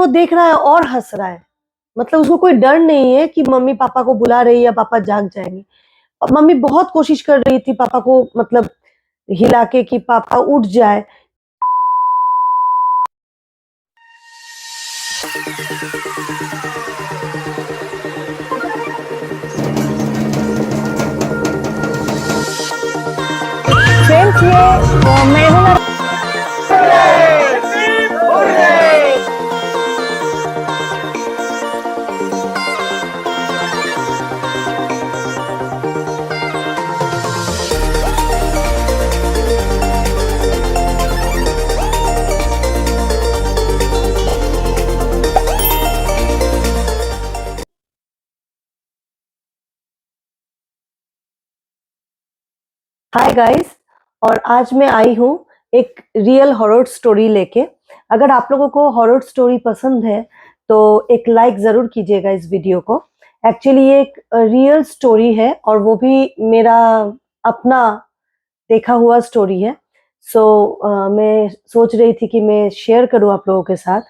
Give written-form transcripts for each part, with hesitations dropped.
वो देख रहा है और हंस रहा है। मतलब उसको कोई डर नहीं है कि मम्मी पापा को बुला रही है या पापा जाग जाएंगे। और मम्मी बहुत कोशिश कर रही थी पापा को मतलब हिला के कि पापा उठ जाए। फ्रेंड्स ये मैं हूँ ना। हाय गाइस, और आज मैं आई हूँ एक रियल हॉरर स्टोरी लेके। अगर आप लोगों को हॉरर स्टोरी पसंद है तो एक लाइक जरूर कीजिएगा इस वीडियो को। एक्चुअली ये एक रियल स्टोरी है और वो भी मेरा अपना देखा हुआ स्टोरी है। मैं सोच रही थी कि मैं शेयर करूँ आप लोगों के साथ।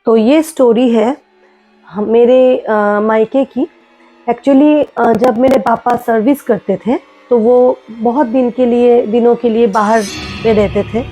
तो ये स्टोरी है मेरे मायके की। एक्चुअली जब मेरे पापा सर्विस करते थे तो वो बहुत दिनों के लिए बाहर में रहते थे।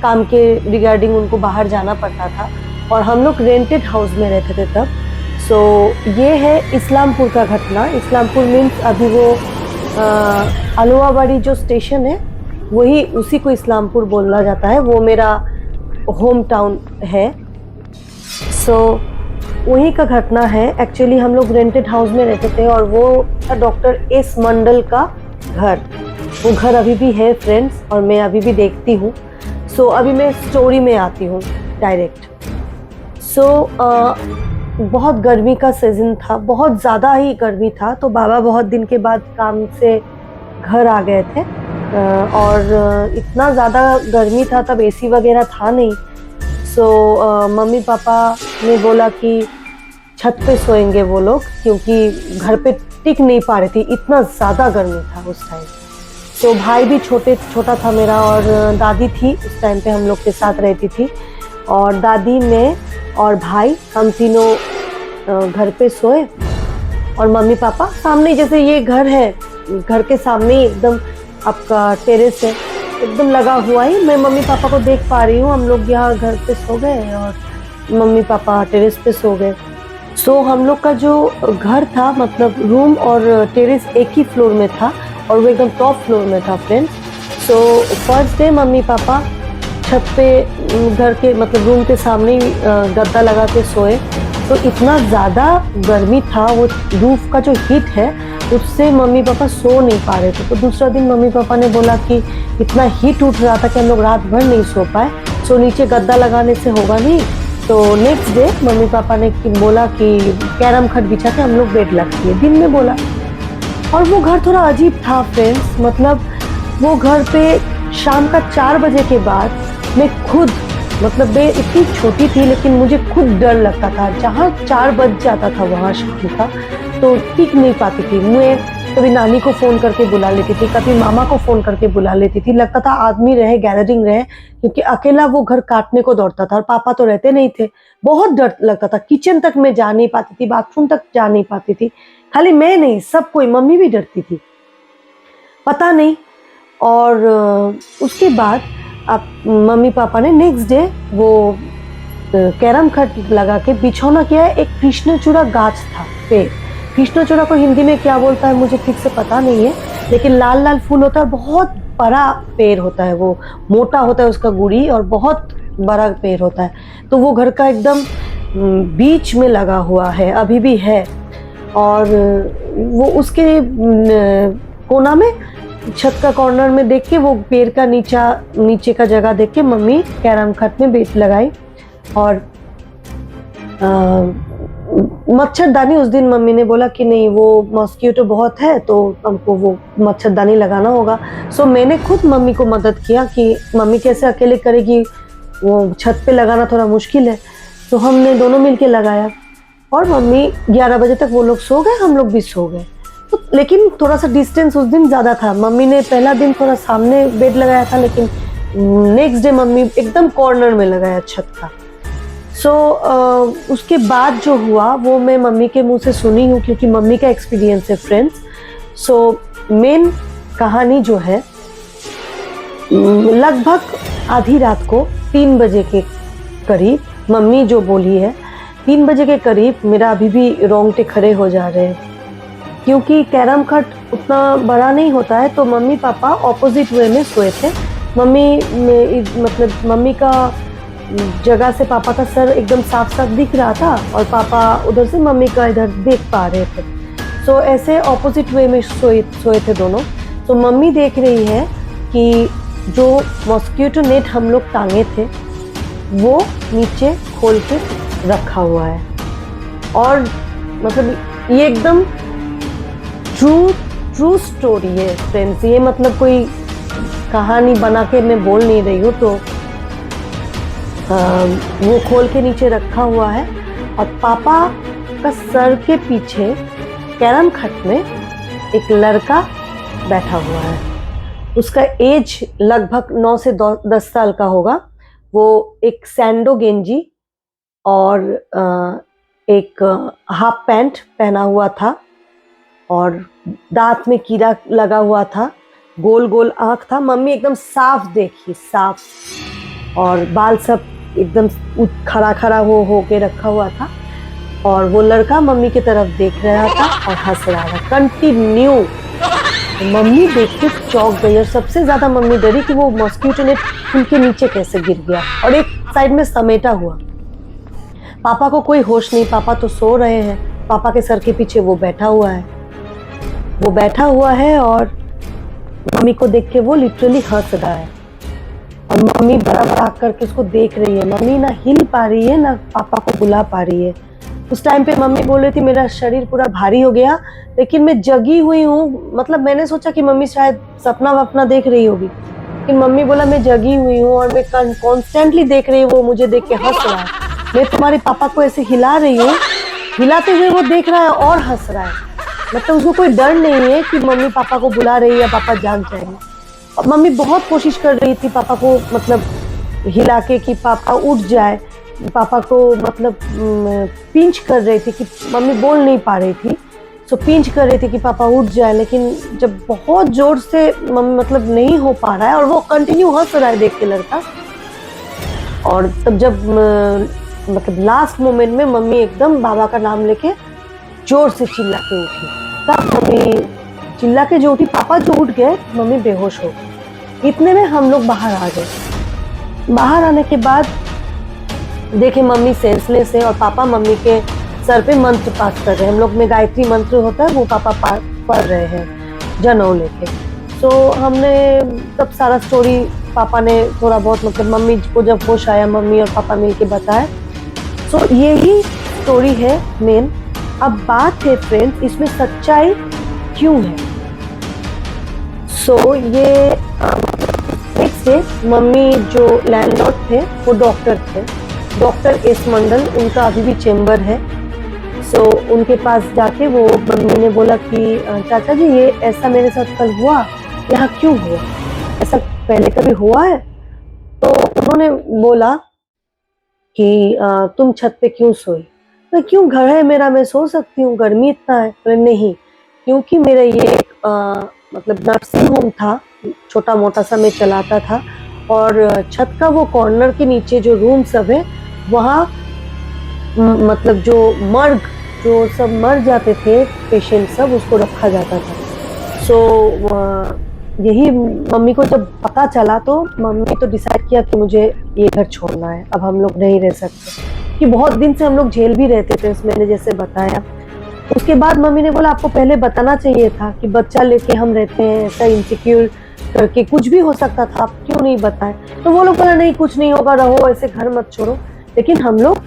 काम के रिगार्डिंग उनको बाहर जाना पड़ता था और हम लोग रेंटेड हाउस में रहते थे तब। ये है इस्लामपुर का घटना। इस्लामपुर मीन्स अभी वो अलुवाबाड़ी जो स्टेशन है वही उसी को इस्लामपुर बोला जाता है। वो मेरा होम टाउन है। वही का घटना है। एक्चुअली हम लोग रेंटेड हाउस में रहते थे और वो था डॉक्टर एस मंडल का घर। वो घर अभी भी है फ्रेंड्स और मैं अभी भी देखती हूँ। अभी मैं स्टोरी में आती हूँ डायरेक्ट। बहुत गर्मी का सीजन था, बहुत ज़्यादा ही गर्मी था। तो बाबा बहुत दिन के बाद काम से घर आ गए थे और इतना ज़्यादा गर्मी था, तब एसी वगैरह था नहीं। मम्मी पापा ने बोला कि छत पे सोएंगे वो लोग, क्योंकि घर पे टिक नहीं पा रही थी, इतना ज़्यादा गर्मी था उस टाइम। भाई भी छोटा था मेरा और दादी थी उस टाइम पे हम लोग के साथ रहती थी। और दादी, मैं और भाई हम तीनों घर पे सोए और मम्मी पापा सामने। जैसे ये घर है, घर के सामने ही एकदम आपका टेरेस है, एकदम लगा हुआ ही। मैं मम्मी पापा को देख पा रही हूँ। हम लोग यहाँ घर पे सो गए और मम्मी पापा टेरेस पे सो गए। हम लोग का जो घर था, मतलब रूम और टेरेस एक ही फ्लोर में था और वो एकदम टॉप फ्लोर में था friends. First day mummy papa छत पे घर के मतलब रूम के सामने ही गद्दा लगा के सोए। तो इतना ज़्यादा गर्मी था, वो रूफ का जो हीट है उससे मम्मी पापा सो नहीं पा रहे थे। तो दूसरा दिन मम्मी पापा ने बोला कि इतना हीट उठ रहा था कि हम लोग रात भर नहीं सो पाए, नीचे गद्दा लगाने से होगा नहीं। तो नेक्स्ट डे मम्मी पापा ने बोला कि कैरम खट बिछा के हम लोग बेड लगती है, दिन में बोला। और वो घर थोड़ा अजीब था फ्रेंड्स। मतलब वो घर पे शाम का 4 बजे के बाद मैं खुद, मतलब मैं इतनी छोटी थी लेकिन मुझे खुद डर लगता था। जहाँ 4 बज जाता था वहाँ शाम का तो टिक नहीं पाती थी। मैं कभी नानी को फ़ोन करके बुला लेती थी, कभी मामा को फ़ोन करके बुला लेती थी। लगता था आदमी रहे, गैदरिंग रहे, क्योंकि अकेला वो घर काटने को दौड़ता था और पापा तो रहते नहीं थे। बहुत डर लगता था। किचन तक मैं जा नहीं पाती थी, बाथरूम तक जा नहीं पाती थी। खाली मैं नहीं, सब कोई, मम्मी भी डरती थी, पता नहीं। और उसके बाद अब मम्मी पापा ने नेक्स्ट डे वो कैरम खट लगा के बिछौना किया है। एक कृष्णचूड़ा गाछ था, पेड़। कृष्णचूड़ा को हिंदी में क्या बोलता है मुझे ठीक से पता नहीं है, लेकिन लाल लाल फूल होता है, बहुत बड़ा पेड़ होता है, वो मोटा होता है उसका गुड़ी और बहुत बड़ा पेड़ होता है। तो वो घर का एकदम बीच में लगा हुआ है, अभी भी है। और वो उसके कोना में, छत का कॉर्नर में देख के, वो पेड़ का नीचे का जगह देख के मम्मी कैरम खट में बेट लगाई। और मच्छरदानी, उस दिन मम्मी ने बोला कि नहीं, वो मॉस्किटो बहुत है तो हमको वो मच्छरदानी लगाना होगा। मैंने खुद मम्मी को मदद किया कि मम्मी कैसे अकेले करेगी, वो छत पे लगाना थोड़ा मुश्किल है। तो हमने दोनों मिलके लगाया और मम्मी 11 बजे तक वो लोग सो गए, हम लोग भी सो गए। तो लेकिन थोड़ा सा डिस्टेंस उस दिन ज़्यादा था। मम्मी ने पहला दिन थोड़ा सामने बेड लगाया था, लेकिन नेक्स्ट डे मम्मी एकदम कॉर्नर में लगाया छत का। उसके बाद जो हुआ वो मैं मम्मी के मुंह से सुनी हूँ, क्योंकि मम्मी का एक्सपीरियंस है फ्रेंड्स। मेन कहानी जो है, लगभग आधी रात को 3 बजे के करीब मम्मी जो बोली है, 3 बजे के करीब मेरा अभी भी रोंगटे खड़े हो जा रहे हैं, क्योंकि कैरम खट उतना बड़ा नहीं होता है। तो मम्मी पापा ऑपोजिट वे में सोए थे। मम्मी का जगह से पापा का सर एकदम साफ साफ दिख रहा था और पापा उधर से मम्मी का इधर देख पा रहे थे। ऐसे ऑपोजिट वे में सोए थे दोनों। तो मम्मी देख रही है कि जो मॉस्किटो नेट हम लोग टांगे थे वो नीचे खोल के रखा हुआ है। और मतलब ये एकदम ट्रू स्टोरी है फ्रेंड्स। ये मतलब कोई कहानी बना के मैं बोल नहीं रही हूँ। तो वो खोल के नीचे रखा हुआ है और पापा का सर के पीछे कैरम खट में एक लड़का बैठा हुआ है। उसका एज लगभग 9 से 10 साल का होगा। वो एक सैंडो गेंजी और एक हाफ पैंट पहना हुआ था और दांत में कीड़ा लगा हुआ था, गोल गोल आंख था। मम्मी एकदम साफ देखी, साफ, और बाल सब एकदम खड़ा खड़ा हो के रखा हुआ था। और वो लड़का मम्मी की तरफ देख रहा था और हंस रहा था कंटिन्यू। मम्मी देख के चौंक गई और सबसे ज्यादा मम्मी डरी कि वो मॉस्किटो नेट उनके नीचे कैसे गिर गया और एक साइड में समेटा हुआ। पापा को कोई होश नहीं, पापा तो सो रहे हैं। पापा के सर के पीछे वो बैठा हुआ है और मम्मी को देख के वो लिटरली हंस रहा है और मम्मी बड़ा बड़ा करके उसको देख रही है। मम्मी ना हिल पा रही है ना पापा को बुला पा रही है। उस टाइम पे मम्मी बोल रही थी मेरा शरीर पूरा भारी हो गया, लेकिन मैं जगी हुई हूँ। मतलब मैंने सोचा कि मम्मी शायद सपना वपना देख रही होगी, लेकिन मम्मी बोला मैं जगी हुई हूँ और मैं कॉन्स्टेंटली देख रही हूँ। वो मुझे देख के हंस रहा है। मैं तुम्हारे पापा को ऐसे हिला रही हूँ, हिलाते हुए वो देख रहा है और हंस रहा है। मतलब उसको कोई डर नहीं है कि मम्मी पापा को बुला रही है या पापा जाग जाएंगे। और मम्मी बहुत कोशिश कर रही थी पापा को मतलब हिला के कि पापा उठ जाए। पापा को मतलब पिंच कर रही थी कि मम्मी बोल नहीं पा रही थी, सो पिंच कर रही थी कि पापा उठ जाए। लेकिन जब बहुत जोर से मम्मी मतलब नहीं हो पा रहा है और वो कंटिन्यू हंस रहा है देख के लड़का। और तब जब मतलब लास्ट मोमेंट में मम्मी एकदम बाबा का नाम लेके जोर से चिल्ला के उठी। तब मम्मी चिल्ला के जो उठी, पापा जो उठ गए, मम्मी बेहोश हो गई। इतने में हम लोग बाहर आ गए। बाहर आने के बाद देखे मम्मी सेंसलेस है और पापा मम्मी के सर पे मंत्र पाठ कर रहे हैं। हम लोग में गायत्री मंत्र होता है, वो पापा पढ़ रहे हैं जनेऊ लेके। हमने तब सारा स्टोरी पापा ने थोड़ा बहुत मतलब मम्मी को जब होश आया मम्मी और पापा मिलके बताया। यही स्टोरी है मेन। अब बात है फ्रेंड्स इसमें सच्चाई क्यों है। ये नेक्स्ट डे मम्मी जो लैंडलॉर्ड थे वो डॉक्टर थे, डॉक्टर एस मंडल, उनका अभी भी चेम्बर है। उनके पास जाके वो मम्मी ने बोला कि चाचा जी ये ऐसा मेरे साथ कल हुआ, यहाँ क्यों हुआ, ऐसा पहले कभी हुआ है? तो उन्होंने बोला कि तुम छत पे क्यों सोई? तो क्यों, घर है मेरा, मैं सो सकती हूँ, गर्मी इतना है। तो नहीं, क्योंकि मेरा ये मतलब नर्सिंग होम था, छोटा मोटा सा मैं चलाता था और छत का वो कॉर्नर के नीचे जो रूम सब है वहाँ मतलब जो मर्ग जो सब मर जाते थे पेशेंट सब, उसको रखा जाता था। यही मम्मी को जब पता चला तो मम्मी तो डिसाइड किया कि मुझे ये घर छोड़ना है, अब हम लोग नहीं रह सकते। कि बहुत दिन से हम लोग जेल भी रहते थे, मैंने जैसे बताया। उसके बाद मम्मी ने बोला आपको पहले बताना चाहिए था कि बच्चा लेके हम रहते हैं, ऐसा इनसिक्योर करके कुछ भी हो सकता था, आप क्यों नहीं बताए? तो वो लोग बोला नहीं कुछ नहीं होगा, रहो ऐसे, घर मत छोड़ो। लेकिन हम लोग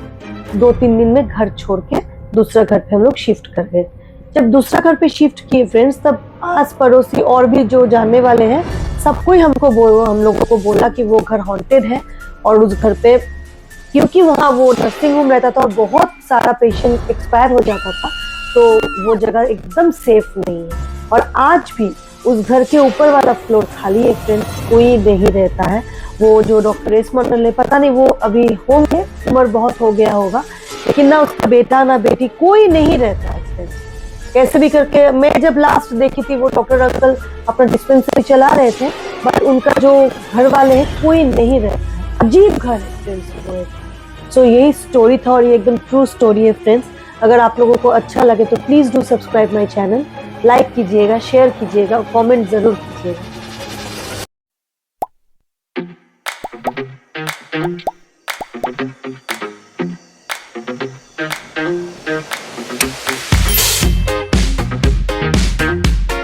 2-3 दिन में घर छोड़ के दूसरा घर पे हम लोग शिफ्ट कर गए। जब दूसरा घर पे शिफ्ट किए फ्रेंड्स, तब आस पड़ोसी और भी जो जानने वाले हैं सबको ही हम लोगों को बोला कि वो घर हॉन्टेड है। और उस घर पे क्योंकि वहाँ वो नर्सिंग होम रहता था और बहुत सारा पेशेंट एक्सपायर हो जाता था, तो वो जगह एकदम सेफ नहीं है। और आज भी उस घर के ऊपर वाला फ्लोर खाली है फ्रेंड्स, कोई नहीं रहता है। वो जो डॉक्टर एस मंडल है, पता नहीं वो अभी होंगे, उम्र बहुत हो गया होगा, लेकिन ना उसका बेटा ना बेटी कोई नहीं रहता है फ्रेंड्स। कैसे भी करके मैं जब लास्ट देखी थी वो डॉक्टर अंकल अपना डिस्पेंसरी चला रहे थे, बट उनका जो घर वाले हैं कोई नहीं रहता है, अजीब घर है फ्रेंड्स। सो यही स्टोरी था और ये एकदम ट्रू स्टोरी है फ्रेंड्स। अगर आप लोगों को अच्छा लगे तो please do subscribe my channel, like कीजिएगा, शेयर कीजिएगा, कमेंट जरूर कीजिएगा।